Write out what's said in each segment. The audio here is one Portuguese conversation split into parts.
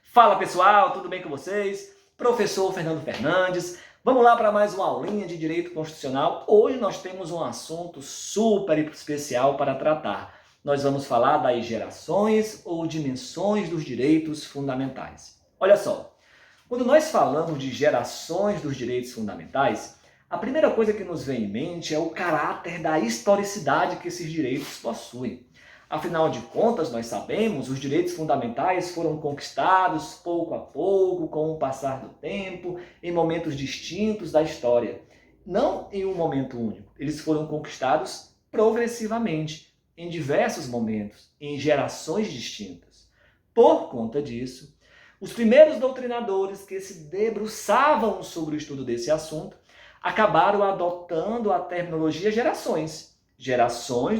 Fala pessoal, tudo bem com vocês? Professor Fernando Fernandes. Vamos lá para mais uma aulinha de Direito Constitucional. Hoje nós temos um assunto super especial para tratar. Nós vamos falar das gerações ou dimensões dos direitos fundamentais. Olha só, quando nós falamos de gerações dos direitos fundamentais, a primeira coisa que nos vem em mente é o caráter da historicidade que esses direitos possuem. Afinal de contas, nós sabemos, os direitos fundamentais foram conquistados pouco a pouco, com o passar do tempo, em momentos distintos da história. Não em um momento único. Eles foram conquistados progressivamente, em diversos momentos, em gerações distintas. Por conta disso, os primeiros doutrinadores que se debruçavam sobre o estudo desse assunto acabaram adotando a terminologia gerações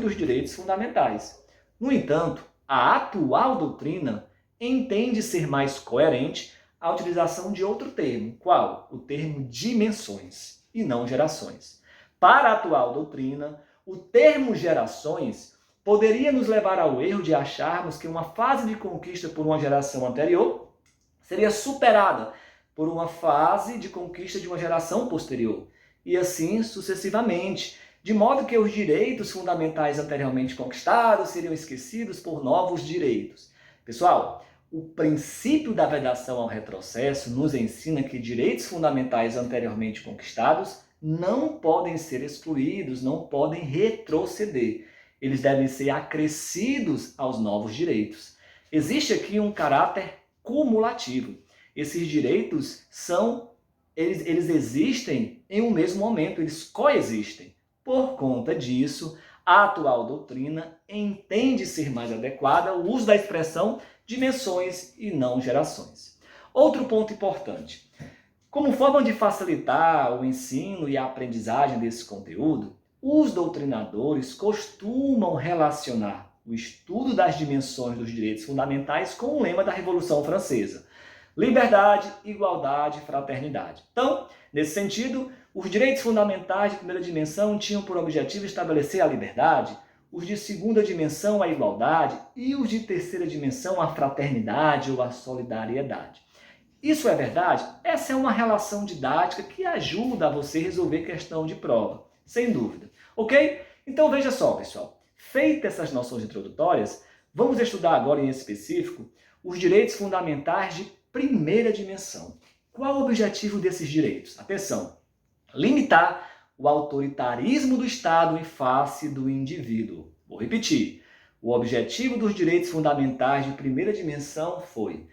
dos direitos fundamentais. No entanto, a atual doutrina entende ser mais coerente a utilização de outro termo. Qual? O termo dimensões e não gerações. Para a atual doutrina, o termo gerações poderia nos levar ao erro de acharmos que uma fase de conquista por uma geração anterior seria superada por uma fase de conquista de uma geração posterior, e assim sucessivamente, de modo que os direitos fundamentais anteriormente conquistados seriam esquecidos por novos direitos. Pessoal, o princípio da vedação ao retrocesso nos ensina que direitos fundamentais anteriormente conquistados não podem ser excluídos, não podem retroceder. Eles devem ser acrescidos aos novos direitos. Existe aqui um caráter cumulativo. Esses direitos eles existem em um mesmo momento, eles coexistem. Por conta disso, a atual doutrina entende ser mais adequada o uso da expressão dimensões e não gerações. Outro ponto importante. Como forma de facilitar o ensino e a aprendizagem desse conteúdo, os doutrinadores costumam relacionar o estudo das dimensões dos direitos fundamentais com o lema da Revolução Francesa: liberdade, igualdade, fraternidade. Então, nesse sentido, os direitos fundamentais de primeira dimensão tinham por objetivo estabelecer a liberdade, os de segunda dimensão a igualdade e os de terceira dimensão a fraternidade ou a solidariedade. Isso é verdade? Essa é uma relação didática que ajuda a você resolver questão de prova, sem dúvida. Ok? Então veja só, pessoal. Feitas essas noções introdutórias, vamos estudar agora em específico os direitos fundamentais de primeira dimensão. Qual o objetivo desses direitos? Atenção! Limitar o autoritarismo do Estado em face do indivíduo. Vou repetir. O objetivo dos direitos fundamentais de primeira dimensão foi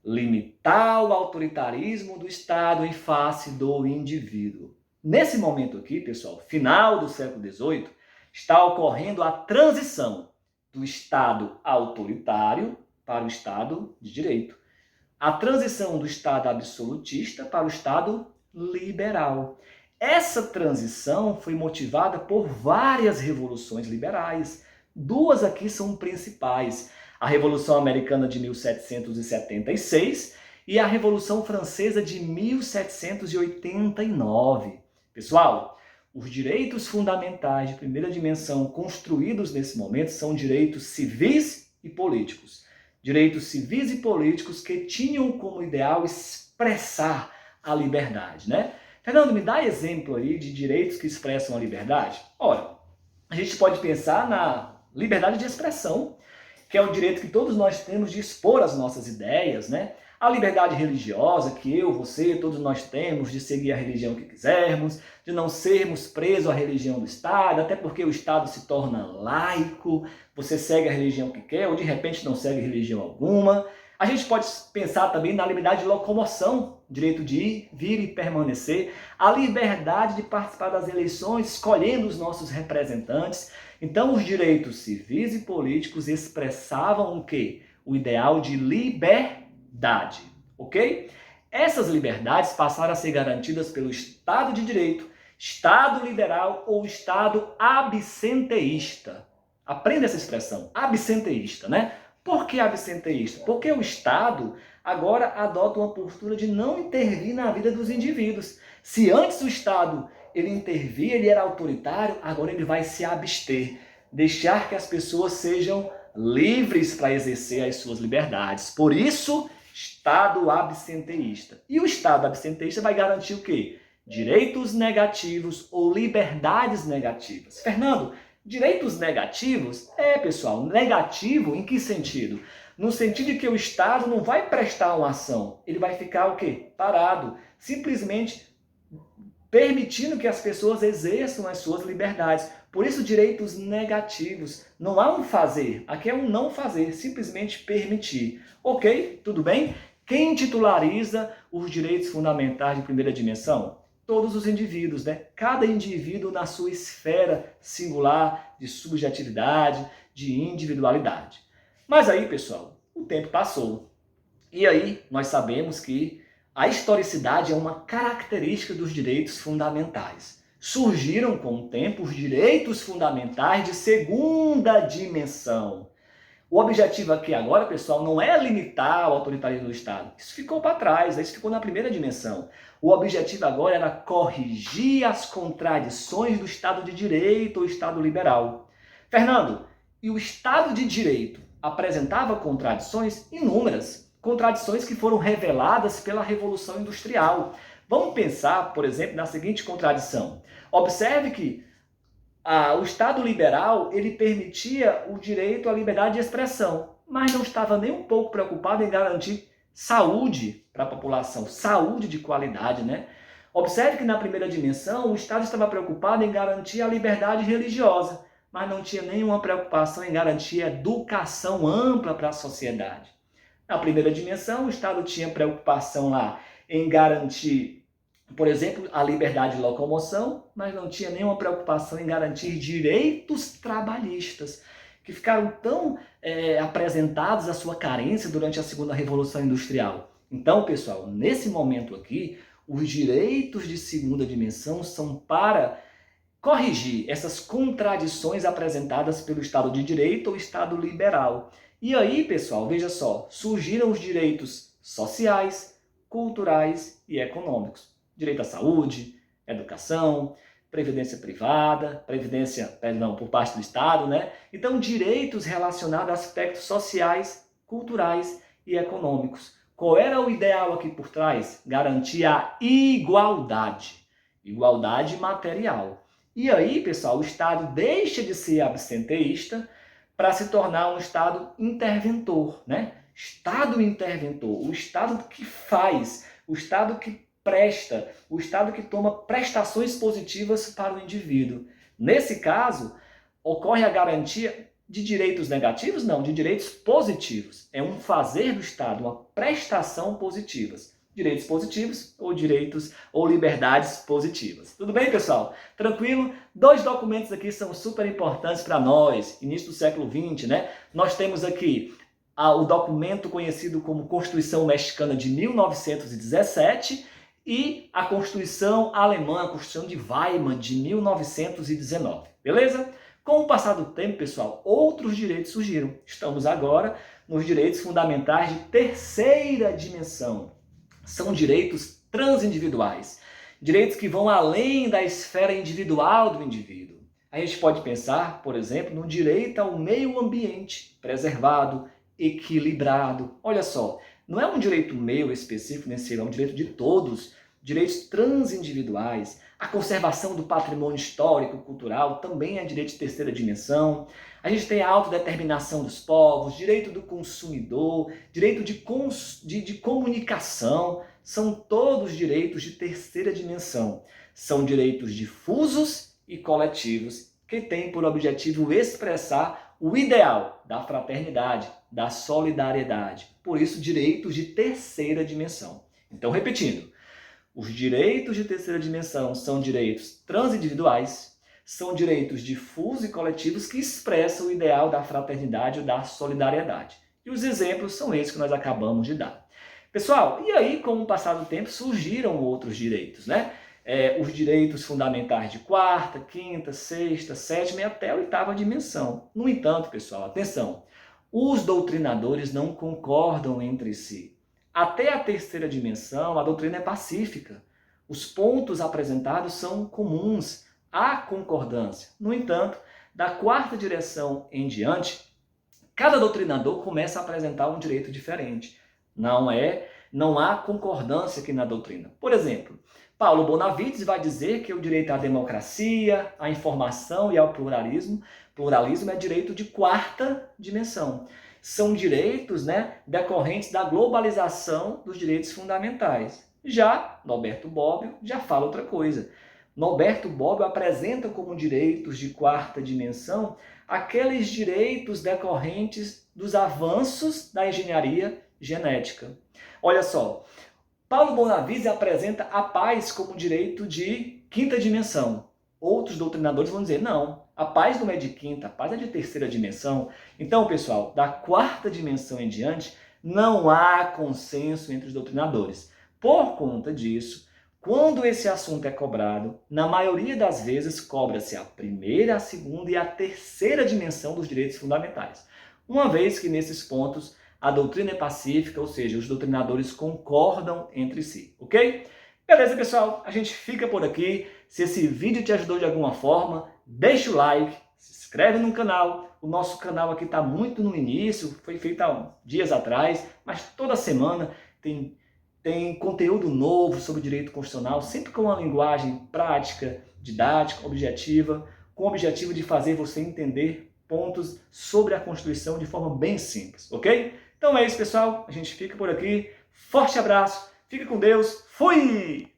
limitar o autoritarismo do Estado em face do indivíduo. Nesse momento aqui, pessoal, final do século XVIII, está ocorrendo a transição do Estado autoritário para o Estado de direito. A transição do Estado absolutista para o Estado liberal. Essa transição foi motivada por várias revoluções liberais. Duas aqui são principais: a Revolução Americana de 1776 e a Revolução Francesa de 1789. Pessoal, os direitos fundamentais de primeira dimensão construídos nesse momento são direitos civis e políticos. Direitos civis e políticos que tinham como ideal expressar a liberdade, né? Fernando, me dá exemplo aí de direitos que expressam a liberdade? Olha, a gente pode pensar na liberdade de expressão, que é o direito que todos nós temos de expor as nossas ideias, né? A liberdade religiosa, que eu, você, todos nós temos de seguir a religião que quisermos, de não sermos presos à religião do Estado, até porque o Estado se torna laico, você segue a religião que quer ou de repente não segue religião alguma. A gente pode pensar também na liberdade de locomoção, direito de ir, vir e permanecer, a liberdade de participar das eleições, escolhendo os nossos representantes. Então, os direitos civis e políticos expressavam o quê? O ideal de liberdade, ok? Essas liberdades passaram a ser garantidas pelo Estado de Direito, Estado liberal ou Estado absenteísta. Aprenda essa expressão, absenteísta, né? Por que absenteísta? Porque o Estado agora adota uma postura de não intervir na vida dos indivíduos. Se antes o Estado ele intervia, ele era autoritário, agora ele vai se abster, deixar que as pessoas sejam livres para exercer as suas liberdades. Por isso, Estado absenteísta. E o Estado absenteísta vai garantir o quê? Direitos negativos ou liberdades negativas. Fernando, direitos negativos? Pessoal, negativo em que sentido? No sentido de que o Estado não vai prestar uma ação, ele vai ficar o quê? Parado, simplesmente permitindo que as pessoas exerçam as suas liberdades. Por isso, direitos negativos. Não há um fazer, aqui é um não fazer, simplesmente permitir. Ok? Tudo bem? Quem titulariza os direitos fundamentais de primeira dimensão? Todos os indivíduos, né? Cada indivíduo na sua esfera singular de subjetividade, de individualidade. Mas aí, pessoal, o tempo passou. E aí, nós sabemos que a historicidade é uma característica dos direitos fundamentais. Surgiram com o tempo os direitos fundamentais de segunda dimensão. O objetivo aqui agora, pessoal, não é limitar o autoritarismo do Estado. Isso ficou para trás, isso ficou na primeira dimensão. O objetivo agora era corrigir as contradições do Estado de Direito ou Estado liberal. Fernando, e o Estado de Direito apresentava contradições inúmeras, contradições que foram reveladas pela Revolução Industrial. Vamos pensar, por exemplo, na seguinte contradição. Observe que o Estado liberal ele permitia o direito à liberdade de expressão, mas não estava nem um pouco preocupado em garantir saúde para a população, saúde de qualidade, né? Observe que na primeira dimensão o Estado estava preocupado em garantir a liberdade religiosa, mas não tinha nenhuma preocupação em garantir educação ampla para a sociedade. Na primeira dimensão, o Estado tinha preocupação lá em garantir, por exemplo, a liberdade de locomoção, mas não tinha nenhuma preocupação em garantir direitos trabalhistas, que ficaram tão apresentados à sua carência durante a segunda Revolução Industrial. Então, pessoal, nesse momento aqui, os direitos de segunda dimensão são para corrigir essas contradições apresentadas pelo Estado de Direito ou Estado liberal. E aí, pessoal, veja só, surgiram os direitos sociais, culturais e econômicos. Direito à saúde, educação, previdência privada, por parte do Estado, né? Então, direitos relacionados a aspectos sociais, culturais e econômicos. Qual era o ideal aqui por trás? Garantir a igualdade material. E aí, pessoal, o Estado deixa de ser absenteísta para se tornar um Estado interventor, né? Estado interventor, o Estado que faz, o Estado que presta, o Estado que toma prestações positivas para o indivíduo. Nesse caso, ocorre a garantia de direitos negativos? Não, de direitos positivos. É um fazer do Estado, uma prestação positivas. Direitos positivos ou direitos ou liberdades positivas. Tudo bem, pessoal? Tranquilo? 2 documentos aqui são super importantes para nós, início do século XX, né? Nós temos aqui o documento conhecido como Constituição Mexicana de 1917 e a Constituição Alemã, a Constituição de Weimar de 1919. Beleza? Com o passar do tempo, pessoal, outros direitos surgiram. Estamos agora nos direitos fundamentais de terceira dimensão. São direitos transindividuais, direitos que vão além da esfera individual do indivíduo. A gente pode pensar, por exemplo, no direito ao meio ambiente preservado, equilibrado. Olha só, não é um direito meu específico, é um direito de todos, direitos transindividuais. A conservação do patrimônio histórico, cultural, também é direito de terceira dimensão. A gente tem a autodeterminação dos povos, direito do consumidor, direito de comunicação. São todos direitos de terceira dimensão. São direitos difusos e coletivos que têm por objetivo expressar o ideal da fraternidade, da solidariedade. Por isso, direitos de terceira dimensão. Então, repetindo, os direitos de terceira dimensão são direitos transindividuais, são direitos difusos e coletivos que expressam o ideal da fraternidade ou da solidariedade. E os exemplos são esses que nós acabamos de dar. Pessoal, e aí, com o passar do tempo, surgiram outros direitos, né? Os direitos fundamentais de quarta, quinta, sexta, sétima e até a 8ª dimensão. No entanto, pessoal, atenção, os doutrinadores não concordam entre si. Até a terceira dimensão, a doutrina é pacífica. Os pontos apresentados são comuns, há concordância. No entanto, da 4ª direção em diante, cada doutrinador começa a apresentar um direito diferente. Não há concordância aqui na doutrina. Por exemplo, Paulo Bonavides vai dizer que o direito à democracia, à informação e ao pluralismo é direito de quarta dimensão. São direitos, decorrentes da globalização dos direitos fundamentais. Já Norberto Bobbio já fala outra coisa. Norberto Bobbio apresenta como direitos de quarta dimensão aqueles direitos decorrentes dos avanços da engenharia genética. Olha só, Paulo Bonavides apresenta a paz como direito de quinta dimensão. Outros doutrinadores vão dizer, não, a paz não é de quinta, a paz é de terceira dimensão. Então, pessoal, da quarta dimensão em diante, não há consenso entre os doutrinadores. Por conta disso, quando esse assunto é cobrado, na maioria das vezes cobra-se a primeira, a segunda e a terceira dimensão dos direitos fundamentais. Uma vez que nesses pontos a doutrina é pacífica, ou seja, os doutrinadores concordam entre si, ok? Beleza, pessoal? A gente fica por aqui. Se esse vídeo te ajudou de alguma forma, deixa o like, se inscreve no canal. O nosso canal aqui está muito no início, foi feito há dias atrás, mas toda semana tem conteúdo novo sobre direito constitucional, sempre com uma linguagem prática, didática, objetiva, com o objetivo de fazer você entender pontos sobre a Constituição de forma bem simples, ok? Então é isso, pessoal. A gente fica por aqui. Forte abraço. Fica com Deus. Fui!